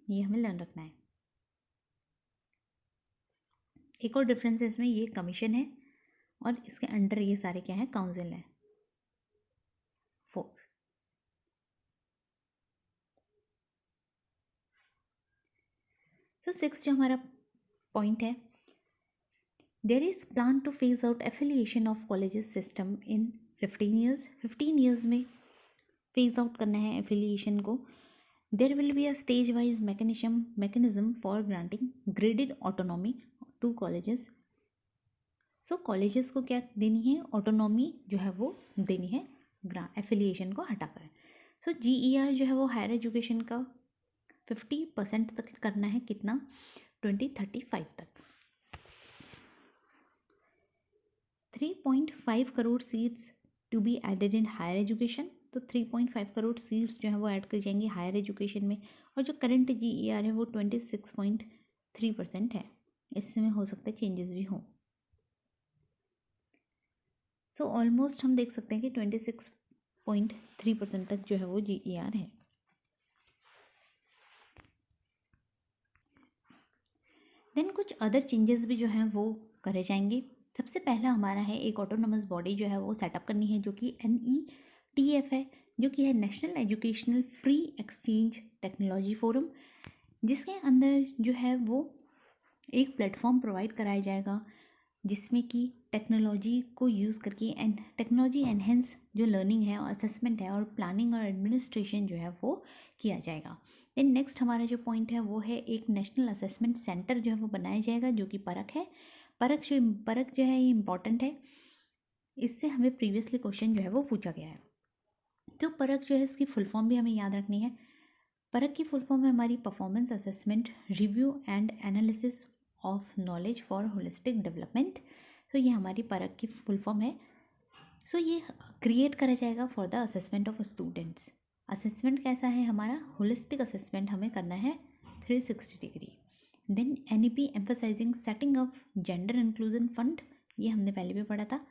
ये हमें लर्न रखना है। एक और डिफरेंस है इसमें, ये कमीशन है और इसके अंडर ये सारे क्या है? काउंसिल हैं 4। सो 6 जो हमारा पॉइंट है there is plan to phase out affiliation of colleges system in 15 years में फेज आउट करना है एफिलिएशन को. There will be a stage wise mechanism for granting graded autonomy to colleges. So colleges को क्या देनी है, autonomy जो है वो देनी है एफिलिएशन को हटाकर. सो GER जो है वो हायर एजुकेशन का 50% तक करना है. कितना, 2035 तक. 3.5 crore seats to be added in higher education. तो 3.5 करोड़ सीट्स जो है वो ऐड कर जाएंगी हायर एजुकेशन में. और जो करंट GER है वो 26.3% है. इसमें हो सकता है चेंजेस भी हों. सो ऑलमोस्ट हम देख सकते हैं कि 26.3% तक जो है वो GER है. देन कुछ अदर चेंजेस भी जो हैं वो करे जाएंगे. सबसे पहला हमारा है एक ऑटोनोमस बॉडी जो है वो सेटअप करनी है, जो कि NETF है, जो कि है national educational free exchange technology forum, जिसके अंदर जो है वो एक प्लेटफॉर्म प्रोवाइड कराया जाएगा जिसमें कि टेक्नोलॉजी को यूज़ करके एंड टेक्नोलॉजी एनहेंस जो लर्निंग है और असेसमेंट है और प्लानिंग और एडमिनिस्ट्रेशन जो है वो किया जाएगा. देन नेक्स्ट हमारा जो पॉइंट है वो है एक नेशनल असेसमेंट सेंटर जो है वो बनाया जाएगा, जो कि परख है. परख जो है ये इम्पॉर्टेंट है. इससे हमें प्रीवियसली क्वेश्चन जो है वो पूछा गया है. तो परख जो है इसकी फुल फॉर्म भी हमें याद रखनी है. परख की फुल फॉर्म है हमारी performance assessment review and analysis of knowledge for holistic development. तो ये हमारी परख की फुल फॉर्म है. सो ये क्रिएट करा जाएगा for the assessment of students. Assessment कैसा है हमारा, होलिस्टिक असेसमेंट हमें करना है 360 degree. Then NEP emphasising setting of gender inclusion fund, ये हमने पहले भी पढ़ा था.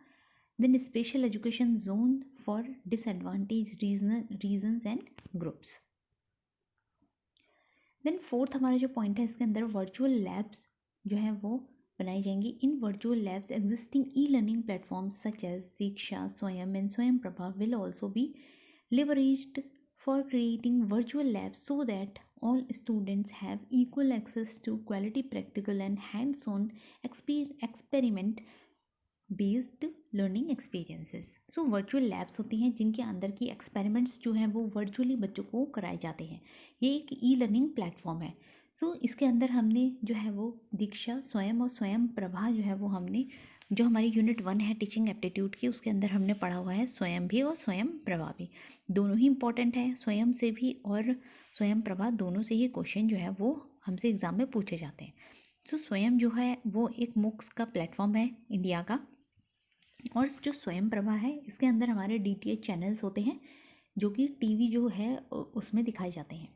Then special education zone for disadvantage regions and groups. Then fourth हमारा जो पॉइंट है इसके अंदर वर्चुअल लैब्स जो है वो बनाई जाएंगी. In virtual labs existing e-learning platforms such as Diksha, Swayam and Swayam Prabha will also be leveraged for creating virtual labs so that all students have equal access to quality practical and hands-on experiment based learning experiences. So virtual labs होती हैं जिनके अंदर की experiments जो हैं वो virtually बच्चों को कराए जाते हैं. ये एक ई-लर्निंग प्लेटफॉर्म है. सो इसके अंदर हमने जो है वो दीक्षा, स्वयं और स्वयं प्रभा जो है वो हमने जो हमारी यूनिट 1 है टीचिंग एप्टीट्यूड की, उसके अंदर हमने पढ़ा हुआ है स्वयं भी और स्वयं प्रभा भी. दोनों ही इंपॉर्टेंट है. स्वयं से भी और स्वयं प्रभा दोनों से ही क्वेश्चन जो है वो हमसे एग्ज़ाम में पूछे जाते हैं. सो स्वयं जो है वो एक मूक्स का प्लेटफॉर्म है इंडिया का. और जो स्वयं प्रभा है इसके अंदर हमारे DTH चैनल्स होते हैं जो कि टीवी जो है उसमें दिखाए जाते हैं.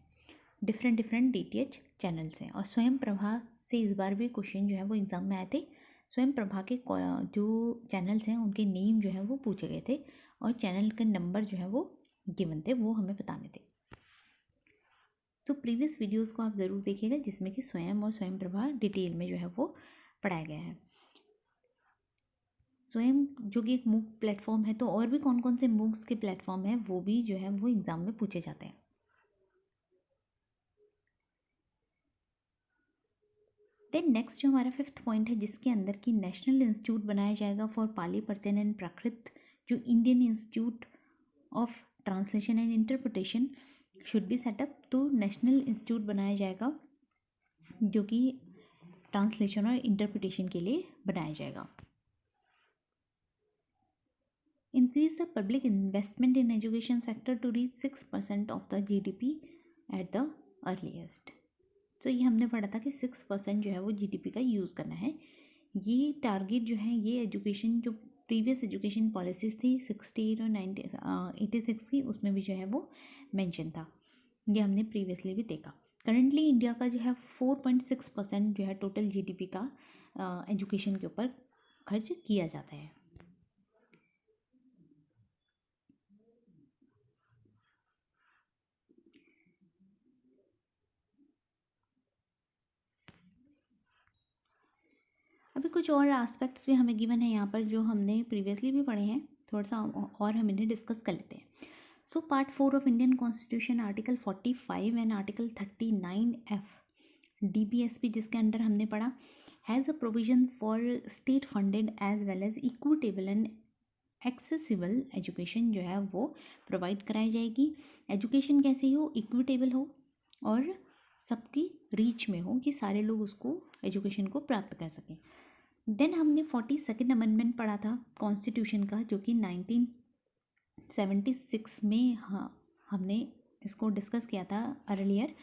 डिफरेंट DTH चैनल्स हैं. और स्वयं प्रभा से इस बार भी क्वेश्चन जो है वो एग्ज़ाम में आए थे. स्वयं प्रभा के जो चैनल्स हैं उनके नेम जो है वो पूछे गए थे और चैनल के नंबर जो है वो गिवन थे, वो हमें बताने थे. सो प्रीवियस वीडियोस को आप ज़रूर देखिएगा जिसमें कि स्वयं और स्वयं प्रभा डिटेल में जो है वो पढ़ाया गया है. स्वयं जो कि एक मूक प्लेटफॉर्म है, तो और भी कौन कौन से मूक्स के प्लेटफॉर्म हैं वो भी जो है वो एग्ज़ाम में पूछे जाते हैं. देन नेक्स्ट जो हमारा 5th पॉइंट है जिसके अंदर की नेशनल इंस्टीट्यूट बनाया जाएगा फॉर पाली परचन एंड प्राकृत, जो Indian institute of translation and interpretation should be set up. तो नेशनल इंस्टीट्यूट बनाया जाएगा जो कि ट्रांसलेशन और इंटरप्रिटेशन के लिए बनाया जाएगा. Increase the public investment in education sector to reach 6% of the GDP at the earliest. तो ये हमने पढ़ा था कि 6% जो है वो GDP का यूज़ करना है. ये टारगेट जो है ये एजुकेशन जो प्रीवियस एजुकेशन पॉलिसीज़ थी 68 और 86 की, उसमें भी जो है वो मेंशन था. ये हमने प्रीवियसली भी देखा. करंटली इंडिया का जो है 4.6% जो है टोटल GDP का एजुकेशन के ऊपर खर्च किया जाता है. अभी कुछ और एस्पेक्ट्स भी हमें गिवन है यहाँ पर जो हमने प्रीवियसली भी पढ़े हैं, थोड़ा सा और हम इन्हें डिस्कस कर लेते हैं. So part 4 of Indian constitution article 45 and article 39F DBSP जिसके अंडर हमने पढ़ा has a provision for state funded as well as equitable and accessible education जो है वो प्रोवाइड कराई जाएगी। एजुकेशन कैसी हो, इक्विटेबल हो और सबकी रीच में हो कि सारे लोग उसको एजुकेशन को प्राप्त कर सकें। देन हमने 42nd अमेंडमेंट पढ़ा था कॉन्स्टिट्यूशन का, जो कि 1976 में हमने इसको डिस्कस किया था अर्लियर,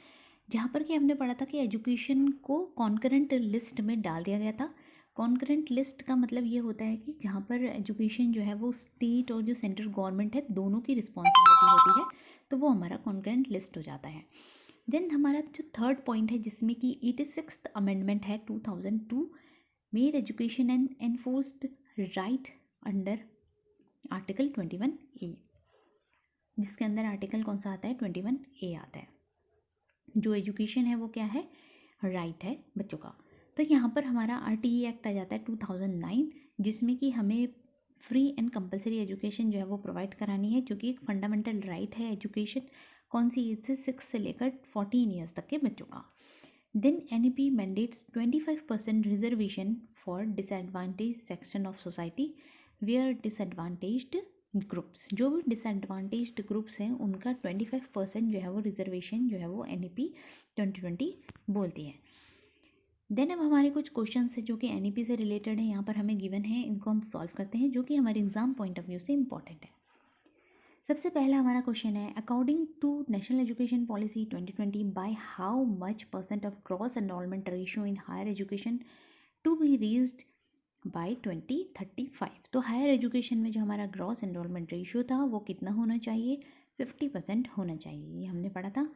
जहाँ पर कि हमने पढ़ा था कि एजुकेशन को कॉन्करेंट लिस्ट में डाल दिया गया था। कॉन्करेंट लिस्ट का मतलब ये होता है कि जहाँ पर एजुकेशन जो है वो स्टेट और जो सेंट्रल गवर्नमेंट है दोनों की रिस्पॉन्सिबिलिटी होती है, तो वो हमारा कॉन्करेंट लिस्ट हो जाता है। देन हमारा जो थर्ड पॉइंट है जिसमें कि 86th अमेंडमेंट है 2002, made education and enforced right under article 21A, जिसके अंदर आर्टिकल कौन सा आता है, 21A आता है। जो एजुकेशन है वो क्या है, राइट है बच्चों का। तो यहाँ पर हमारा RTE एक्ट आ जाता है 2009, जिसमें कि हमें फ्री एंड कंपलसरी एजुकेशन जो है वो प्रोवाइड करानी है, जो कि एक फंडामेंटल राइट है एजुकेशन। कौन सी एज से, 6 से लेकर 14 ईयर्स तक के बच्चों का। Then NEP mandates 25% reservation for disadvantage section of society where disadvantaged groups, जो भी डिसएडवांटेज्ड ग्रुप्स हैं उनका 25% जो है वो रिजर्वेशन जो है वो NEP 2020 बोलती है। देन अब हमारे कुछ क्वेश्चन है जो कि NEP से रिलेटेड है, यहाँ पर हमें गिवन है, इनको हम सॉल्व करते हैं, जो कि हमारे एग्जाम पॉइंट ऑफ व्यू से इंपॉर्टेंट है। सबसे पहला हमारा क्वेश्चन है, according to national education policy 2020 by how much % of gross enrolment ratio in higher education to be reached by 2035। तो हायर एजुकेशन में जो हमारा ग्रॉस एनरोलमेंट रेशियो था वो कितना होना चाहिए, 50% होना चाहिए। ये हमने पढ़ा था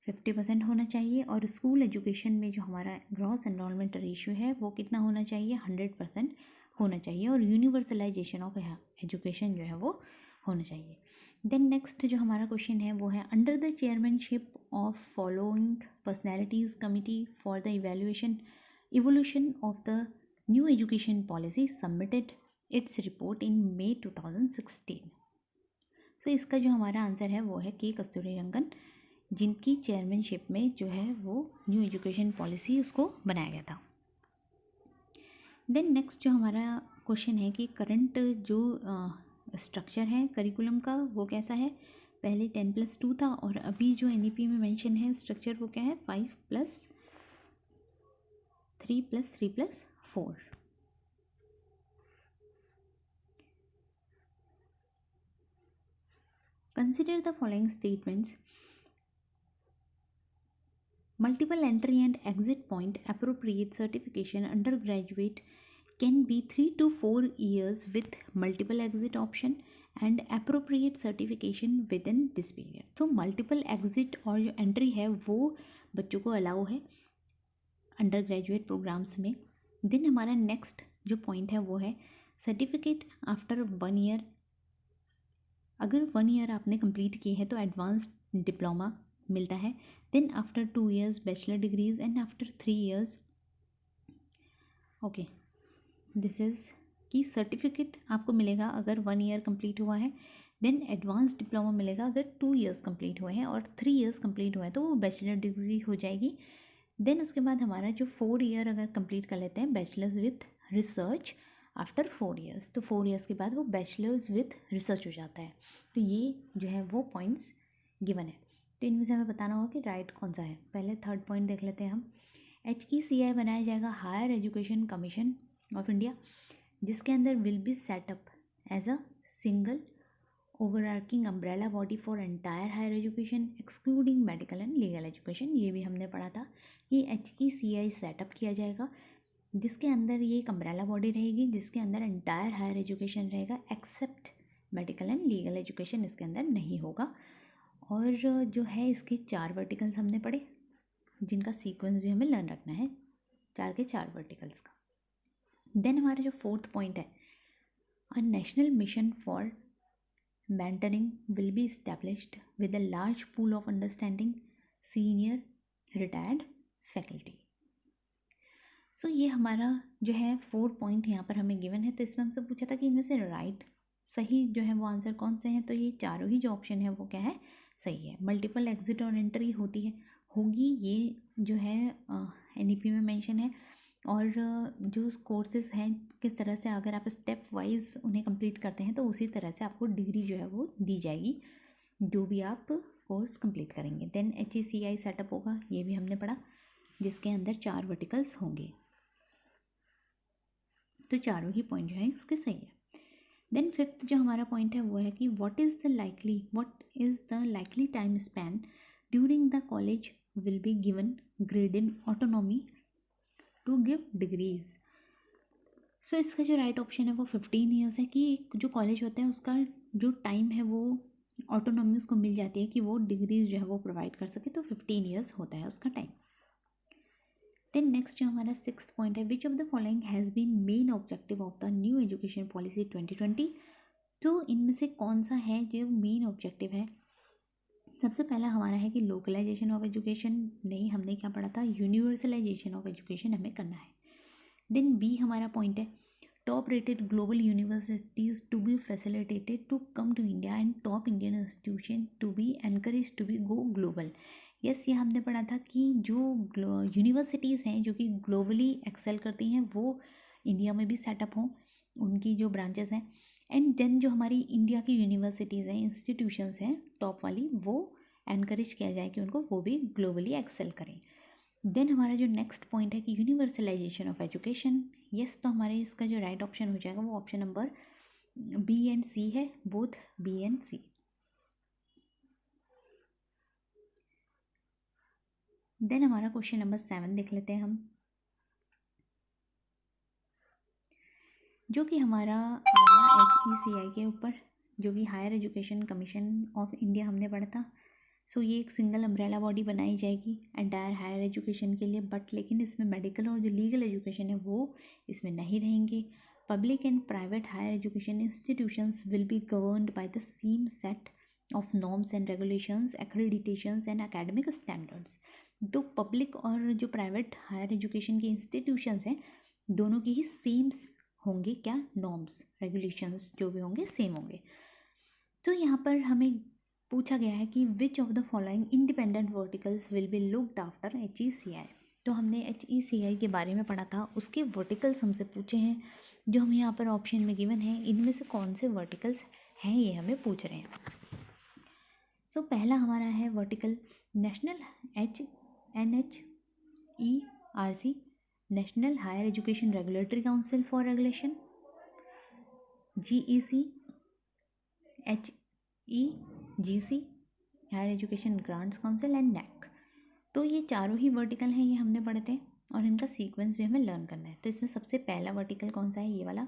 50% होना चाहिए। और स्कूल एजुकेशन में जो हमारा ग्रॉस एनरोलमेंट रेशियो है वो कितना होना चाहिए, 100% होना चाहिए। और यूनिवर्सलाइजेशन ऑफ एजुकेशन जो है वो होना चाहिए। देन नेक्स्ट जो हमारा क्वेश्चन है वो है, under the chairmanship of following personalities committee for the evolution of the new education policy submitted its report in May 2016। तो इसका जो हमारा आंसर है वो है के कस्तूरीरंगन, जिनकी चेयरमैनशिप में जो है वो न्यू एजुकेशन पॉलिसी उसको बनाया गया था। देन नेक्स्ट जो हमारा क्वेश्चन है कि करंट जो स्ट्रक्चर है करिकुलम का वो कैसा है। पहले 10+2 था और अभी जो NEP में मेंशन है स्ट्रक्चर वो क्या है, 5+3+3+4। Consider the following statements. Multiple entry and exit point appropriate certification undergraduate can be 3 to 4 years with multiple exit option and appropriate certification within this period। तो multiple exit और जो entry है वो बच्चों को अलाउ है अंडर ग्रेजुएट प्रोग्राम्स में। Then हमारा नेक्स्ट जो पॉइंट है वो है सर्टिफिकेट आफ्टर 1 ईयर। अगर 1 ईयर आपने कंप्लीट की है तो एडवांस डिप्लोमा मिलता है। Then after 2 years bachelor degrees and after 3 years okay this is कि सर्टिफिकेट आपको मिलेगा अगर 1 ईयर कंप्लीट हुआ है। देन एडवांस डिप्लोमा मिलेगा अगर 2 ईयर्स कंप्लीट हुए हैं, और 3 ईयर्स कंप्लीट हुए हैं तो वो बैचलर डिग्री हो जाएगी। देन उसके बाद हमारा जो 4 ईयर अगर कंप्लीट कर लेते हैं bachelors with research after 4 years, तो 4 ईयर्स के बाद वो बैचलर्स विथ रिसर्च हो जाता है। तो ये जो है वो पॉइंट्स गिवन है। तो इनमें से हमें बताना होगा कि राइट कौन सा है। पहले थर्ड पॉइंट देख लेते हैं हम। HECI बनाया जाएगा higher education commission of India, जिसके अंदर will be setup as a single overarching umbrella body for entire higher education excluding medical and legal education. ये भी हमने पढ़ा था कि HECI सेटअप किया जाएगा, जिसके अंदर ये एक अम्ब्रेला बॉडी रहेगी, जिसके अंदर एंटायर हायर एजुकेशन रहेगा except medical and legal education इसके अंदर नहीं होगा। और जो है इसके 4 वर्टिकल्स हमने पढ़े, जिनका सीक्वेंस भी हमें लर्न रखना है, 4 के 4 वर्टिकल्स का। देन हमारा जो फोर्थ पॉइंट है, a national mission for mentoring will be established with a large pool of understanding senior retired faculty. So ये हमारा जो है 4 पॉइंट यहाँ पर हमें गिवन है। तो इसमें हमसे पूछा था कि इनमें से राइट सही जो है वो आंसर कौन से हैं, तो ये चारों ही जो ऑप्शन है वो क्या है, सही है। मल्टीपल एग्जिट और एंट्री होती है, होगी, ये जो है NEP में मेंशन है। और जो कोर्सेज़ हैं किस तरह से अगर आप स्टेप वाइज उन्हें कंप्लीट करते हैं तो उसी तरह से आपको डिग्री जो है वो दी जाएगी जो भी आप कोर्स कंप्लीट करेंगे। देन HECI सेटअप होगा, ये भी हमने पढ़ा, जिसके अंदर 4 वर्टिकल्स होंगे। तो चारों ही पॉइंट जो है इसके सही है। देन फिफ्थ जो हमारा पॉइंट है वो है कि what is the likely time span during the college will be given grade in autonomy to give degrees. So इसका जो राइट ऑप्शन है वो 15 ईयर्स है कि जो कॉलेज होता है उसका जो टाइम है वो ऑटोनॉमी उसको मिल जाती है कि वो डिग्रीज जो है वो प्रोवाइड कर सके, तो 15 ईयर्स होता है उसका टाइम। देन नेक्स्ट जो हमारा 6th पॉइंट है, which of the following has been main objective of the new education policy 2020। तो इनमें से कौन सा है जो मेन ऑब्जेक्टिव है। सबसे पहला हमारा है कि लोकलाइजेशन ऑफ एजुकेशन, नहीं हमने क्या पढ़ा था, यूनिवर्सलाइजेशन ऑफ एजुकेशन हमें करना है। देन बी हमारा पॉइंट है, top rated global universities to be facilitated to come to India and top Indian institution to be encourage to be go global. Yes, ये हमने पढ़ा था कि जो यूनिवर्सिटीज़ हैं जो कि ग्लोबली एक्सेल करती हैं वो इंडिया में भी सेटअप हों, उनकी जो ब्रांचेस हैं। एंड देन जो हमारी इंडिया की यूनिवर्सिटीज़ हैं, इंस्टीट्यूशंस हैं टॉप वाली, वो एनकरेज किया जाए कि उनको वो भी ग्लोबली एक्सेल करें। देन हमारा जो नेक्स्ट पॉइंट है कि यूनिवर्सलाइजेशन ऑफ एजुकेशन। यस, तो हमारे इसका जो राइट ऑप्शन हो जाएगा वो option number B and C है, both B and C। Then हमारा क्वेश्चन नंबर 7 देख लेते हैं हम, जो कि हमारा आ गया HECI के ऊपर, जो कि higher education commission of India हमने पढ़ा था। सो ये एक सिंगल अम्ब्रेला बॉडी बनाई जाएगी एंटायर हायर एजुकेशन के लिए, बट लेकिन इसमें मेडिकल और जो लीगल एजुकेशन है वो इसमें नहीं रहेंगे। Public and private higher education institutions will be governed by the same set of norms and regulations, accreditations and academic standards. तो पब्लिक और जो प्राइवेट हायर एजुकेशन के इंस्टीट्यूशंस हैं दोनों की ही सेम होंगे, क्या, नॉर्म्स रेगुलेशंस जो भी होंगे सेम होंगे। तो यहाँ पर हमें पूछा गया है कि विच of the following independent verticals will be looked after HECI। तो हमने HECI के बारे में पढ़ा था, उसके वर्टिकल्स हमसे पूछे हैं जो हमें यहाँ पर ऑप्शन में गिवन है, इनमें से कौन से वर्टिकल्स हैं ये हमें पूछ रहे हैं। सो पहला हमारा है vertical national NHERC, national higher education regulatory council for regulation, GEC, HEGC, higher education grants council and NAC। तो ये चारों ही वर्टिकल हैं, ये हमने पढ़े थे और इनका सीक्वेंस भी हमें लर्न करना है। तो इसमें सबसे पहला वर्टिकल कौन सा है, ये वाला,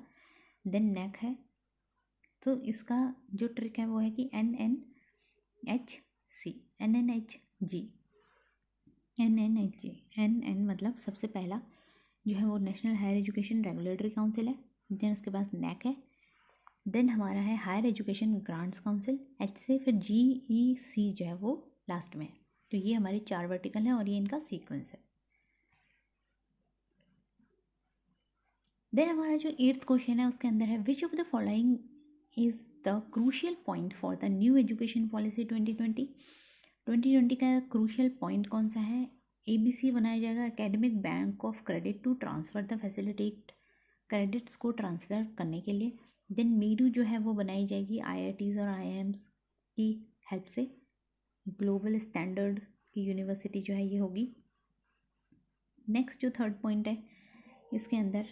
देन NAC है। तो इसका जो ट्रिक है वो है कि NNHC, NNHG, NN मतलब सबसे पहला जो है वो national higher education regulatory council है, देन उसके पास NAC है, देन हमारा है higher education grants council H से, फिर GEC जो है वो लास्ट में है। तो ये हमारे 4 वर्टिकल हैं और ये इनका सीक्वेंस है। देन हमारा जो 8th क्वेश्चन है उसके अंदर है, which of the following is the crucial point for the new education policy 2020 का क्रूशियल पॉइंट कौन सा है। ABC बनाया जाएगा, academic bank of credit to transfer the facilitate credits को ट्रांसफ़र करने के लिए। देन मीरू जो है वो बनाई जाएगी IITs और IIMs की हेल्प से, ग्लोबल स्टैंडर्ड की यूनिवर्सिटी जो है ये होगी। नेक्स्ट जो 3rd पॉइंट है इसके अंदर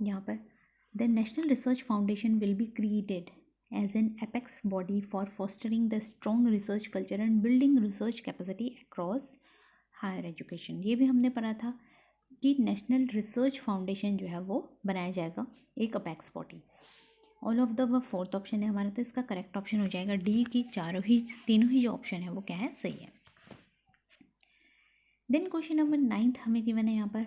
यहाँ पर, the national research foundation will be created as an apex body for fostering the strong research culture and building research capacity across higher education. ये भी हमने पढ़ा था कि नेशनल रिसर्च फाउंडेशन जो है वो बनाया जाएगा, एक apex body. All of the 4th option है हमारा, तो इसका करेक्ट ऑप्शन हो जाएगा D की तीनों ही जो ऑप्शन है वो क्या है, सही है। देन क्वेश्चन नंबर 9th हमें गिवन है यहाँ पर,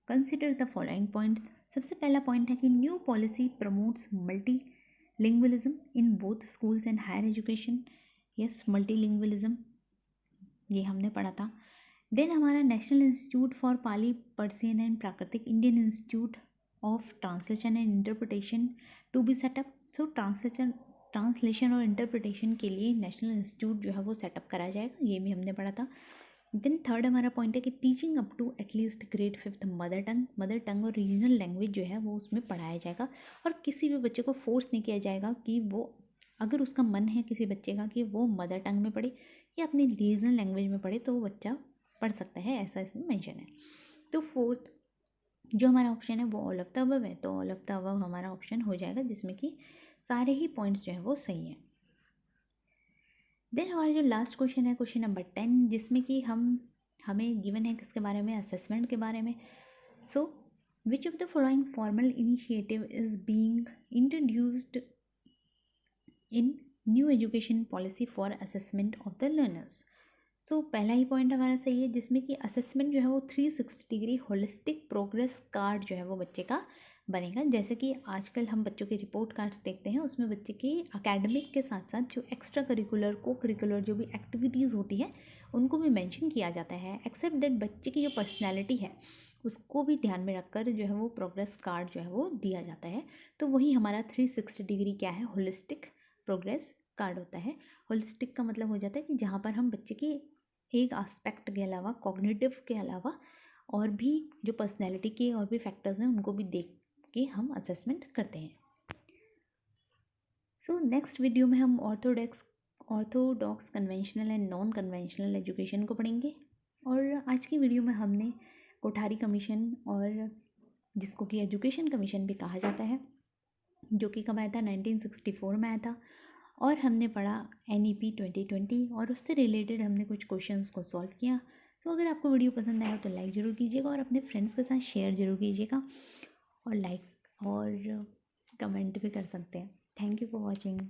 कंसिडर द फॉलोइंग पॉइंट्स। सबसे पहला पॉइंट है कि new policy promotes multilingualism in both schools and higher education. Yes, multilingualism ये हमने पढ़ा था। देन हमारा national institute for Pali Persian and Prakrit Indian institute of translation and interpretation to be set up. So translation और इंटरप्रिटेशन के लिए नेशनल इंस्टीट्यूट जो है वो सेटअप करा जाएगा, ये भी हमने पढ़ा था। देन थर्ड हमारा पॉइंट है कि teaching up to at least grade 5th mother tongue और रीजनल लैंग्वेज जो है वो उसमें पढ़ाया जाएगा, और किसी भी बच्चे को फोर्स नहीं किया जाएगा कि वो, अगर उसका मन है किसी बच्चे का कि वो मदर टंग में पढ़े या अपनी रीजनल लैंग्वेज में पढ़े तो वो बच्चा पढ़ सकता है, ऐसा इसमें मेंशन है। तो फोर्थ जो हमारा ऑप्शन है वो ऑल ऑफ द अबव है, तो ऑल ऑफ द अबव हमारा ऑप्शन हो जाएगा जिसमें कि सारे ही पॉइंट्स जो है वो सही हैं। देन हमारा जो लास्ट क्वेश्चन है क्वेश्चन नंबर 10, जिसमें कि हमें गिवन है किसके बारे में, असेसमेंट के बारे में। So which of the following formal initiative is being introduced in new education policy for assessment of the learners. So पहला ही पॉइंट हमारा सही है जिसमें कि असेसमेंट जो है वो 360 डिग्री होलिस्टिक प्रोग्रेस कार्ड जो है वो बच्चे का बनेगा। जैसे कि आजकल हम बच्चों के रिपोर्ट कार्ड्स देखते हैं, उसमें बच्चे की अकेडमिक के साथ साथ जो एक्स्ट्रा करिकुलर को करिकुलर जो भी एक्टिविटीज़ होती है उनको भी मेंशन किया जाता है। एक्सेप्ट दैट बच्चे की जो पर्सनैलिटी है उसको भी ध्यान में रखकर जो है वो प्रोग्रेस कार्ड जो है वो दिया जाता है। तो वही हमारा 360 डिग्री क्या है, होलिस्टिक प्रोग्रेस कार्ड होता है। होलिस्टिक का मतलब हो जाता है कि जहाँ पर हम बच्चे की एक एस्पेक्ट के अलावा, कॉग्निटिव के अलावा और भी जो पर्सनैलिटी के और भी फैक्टर्स हैं उनको भी देख के हम असेसमेंट करते हैं। सो नेक्स्ट वीडियो में हम Orthodox conventional and non conventional education को पढ़ेंगे। और आज की वीडियो में हमने कोठारी कमीशन, और जिसको कि एजुकेशन कमीशन भी कहा जाता है, जो कि कब आया था, 1964 में आया था। और हमने पढ़ा NEP 2020 और उससे रिलेटेड हमने कुछ क्वेश्चंस को सॉल्व किया। सो अगर आपको वीडियो पसंद आया तो लाइक ज़रूर कीजिएगा और अपने फ्रेंड्स के साथ शेयर ज़रूर कीजिएगा, और लाइक और कमेंट भी कर सकते हैं। Thank you for watching.